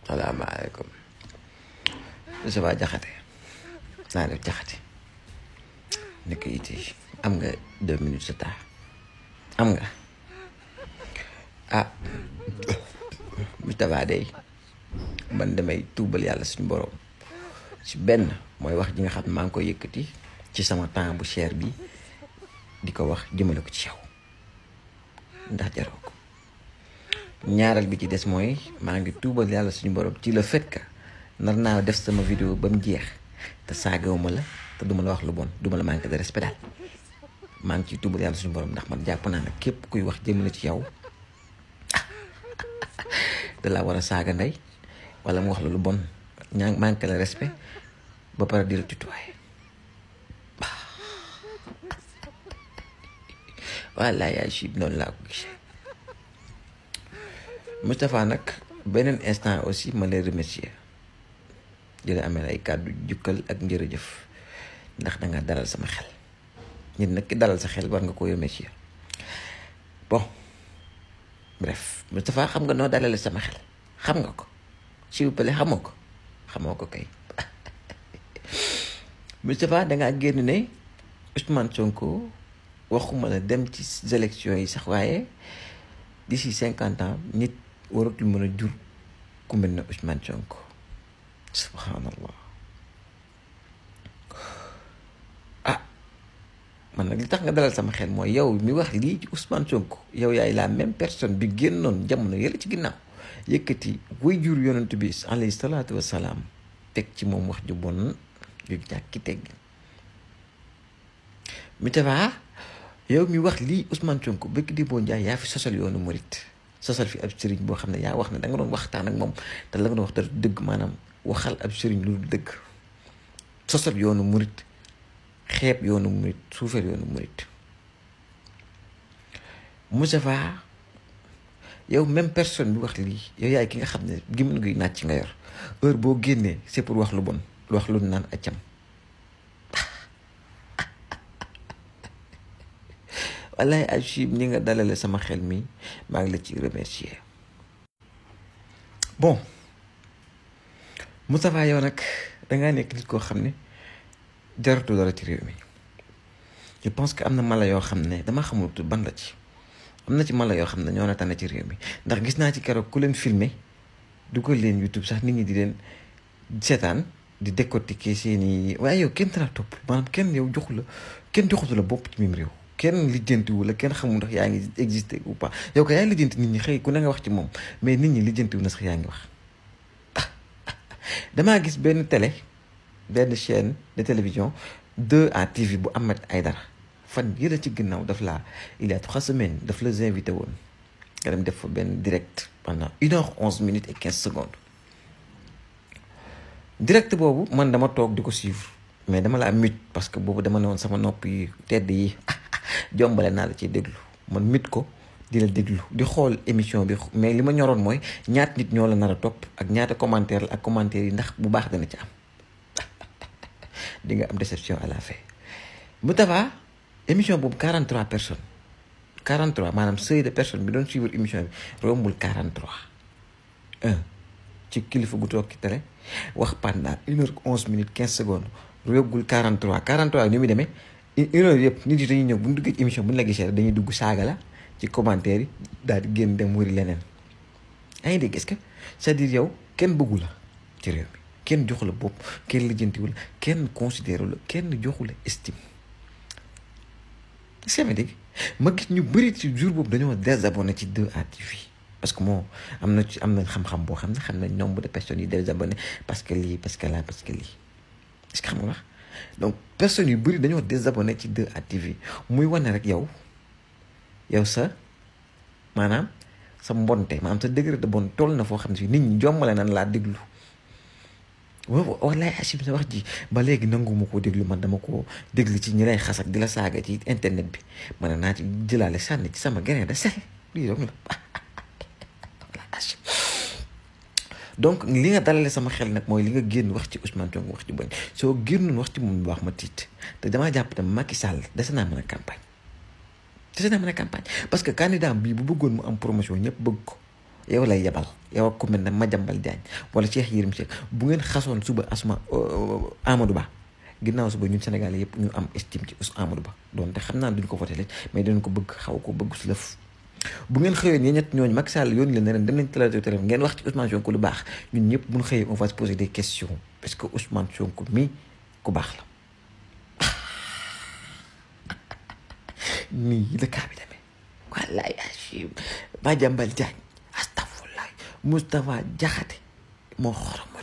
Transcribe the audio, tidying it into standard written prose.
salaamaaleykum ça va jaxate naa def jaxate nekk it am nga 2 minutes de temps am nga Moustapha day man damay tuubal yàlla suñu borom ci benn mooy wax ji nga xam maa ngi koy yëkkati ci sama temps bu cher bi di ko wax jëmale ko ci yow ndax jaroo ko ñaaral bi ci des mooy maa ngi tuubal yàlla suñu borom ci le fait que nar naa def sama vidéo ba mu jeex te saagawuma la te duma la wax lu bon duma la manqué de respect daal maa ngi ciy tuubal yàlla suñu borom ndax man jàpp naa ne képp kuy wax jëmale ci yow da laa war a saaga ndey wala mu wax la lu bon manqué la respect ba pare di la tutoyer walla yaay si noonu laa ko gisee Moustapha nag beneen instant aussi ma lay remercier di la amee ay kàddu jukkal ak njërëjëf ndax danga dalal sama xel nit nag ki dalal sa xel war nga ko remercier bon bref Moustapha xam nga noo dalale sama xel xam nga ko s'il vous plaît xamoo ko kay Moustapha dangaa génn ne Ousmane Sonko waxuma la dem ci élections yi sax waaye d'ici 50 ans nit waratul mën a jur ku mel ne Ousmane Sonko subhanallah man nag li tax nga dalal sama xel mooy yow mi wax lii ci Ousmane Sonko yow yaay la même personne bi génnoon jamono yële ci ginnaaw yëkkati way jur yonent bi alayhi salaatu wasalaam teg ci moom wax ju bon ju ñàkki tegg Moustapha yow mi wax lii Ousmane Sonko bëgg di boo njaay yaa fi sosal yoonu murit sosal fi ab sëriñ boo xam ne yaa wax ne da nga doon waxtaan ak moom te la nga doon wax dara dëgg maanaam waxal ab sëriñ lu dëgg sosal yoonu murit xeeb yoonu murit suufeel yoonu murit Moustapha yow même personne bi wax lii yow yaay ki nga xam ne gémmiñ gi nàcc nga yor heure boo génnee c'est pour wax lu bon lu wax lu naan accam wallaay Achib ni nga dalale sama xel mi maa ngi la ci remercier bon Moustapha yow nag dangaa nekk nit koo xam ne jaratu dara ci réew mi je pense que am na mala yoo xam ne dama xamul ban la ci am na ci mala yoo xam ne ñoo na tane ci réew mi ndax gis naa ci keroog ku leen filmer du ko leen YouTube sax nit ñi di leen seetaan di décortiquer seeni waaye yow kenn dara topp maanaam kenn yow kenn joxutu la bopp ci mim réew kenn lijjantiwu la kenn xamul ndax yaa ngi existé ou pas yow ko yaay lijjanti nit ñi xëy ku ne nga wax ci moom mais nit ñi lijjantiwu na sax yaa ngi wax damaa gis benn chaîne de télévision 2A TV bu Ahmed Aïdara fan yële ci ginnaaw il y a 3 semaines daf la invité woon nga dem def fa benn direct pendant 1h11 minutes et 15 secondes direct boobu man dama toog di ko suivre mais dama la mute parce que boobu dama ne woon sama nopp yi tedd yi jombale naa la ci déglu man mute ko di la déglu di xool émission bi mais li ma ñoroon mooy ñaata nit ñoo la nar a topp ak ñaata commentaire la ak commentaire yi ndax bu baax dana ci am di nga am déception à la fin Moustapha émission boobu 43 personnes 43 maanaam seuil de personnes bi doon suivre émission bi rombul 43 ci kilifa gu toog ci télé wax pendant 1h11 minutes 15 secondes rombul 43 ni muy demee une heure yëpp nit yi dañuy ñëw bu ñu duggee ci émission bu ñu la gisee dañuy dugg saaga la ci commentaire yi daal di génn dem wëri leneen yaa ngi dégg est-ce que c'est-à-dire yow kenn bëggu la ci réew mi kenn joxu la bopp kenn lijjantiwu la kenn considéré la kenn joxu la estime est-ce que dégg ma gis ñu bëri ci jour boobu dañoo désabonné ci 2A TV parce que moo am na xam-xam boo xam ne xam nañ nombre de personnes yi désabonné parce que lii parce que là parce que lii est-ce que xam nga wax donc personnes yu bëri dañoo désabonné ci 2A TV muy wane rek yow sa maanaam sa mbonte maanaam sa degré de bon toll na foo xam ne fii nit ñi jommale nan laa déglu wallaay Achib sa wax ji ba léegi nanguma koo déglu man dama ko déglu ci ñi lay xas ak di la saaga ci internet bi man naa ci jëlaale sànni ci sama grain de sel lii doog la donc li nga dalale sama xel nag mooy li nga génn wax ci Ousmane Sonko wax ci bañ soo génnoon wax ci moom bu baax ma tiit te damaa jàpp ne Macky Sall dese naa mën a campagne parce que candidat bii bu bëggoon mu am promotion ñëpp bëgg ko yow lay yebal yow ak ku mel ne Madiambal Diagne wala Cheikh Yérim Seck bu ngeen xasoon suba Amadou Ba ginnaaw suba ñun Sénégal yëpp ñu am estime ci Amadou Ba donte xam naa duñ ko voté mais dañ ko bëgg xaw ko bëgg si lëf bu ngeen xëyoon yéen ñett ñooñu Macky Sall yónni leen ne leen dem nañ télévision ngeen wax ci Ousmane Sonko lu baax ñun ñëpp bu ñu xëyee on va se poser des questions parce que Ousmane Sonko mi ku baax la nii la kaa bi demee wallaay Achim Madiambal Diagne astafurlaay Moustapha Diakhaté moo xorom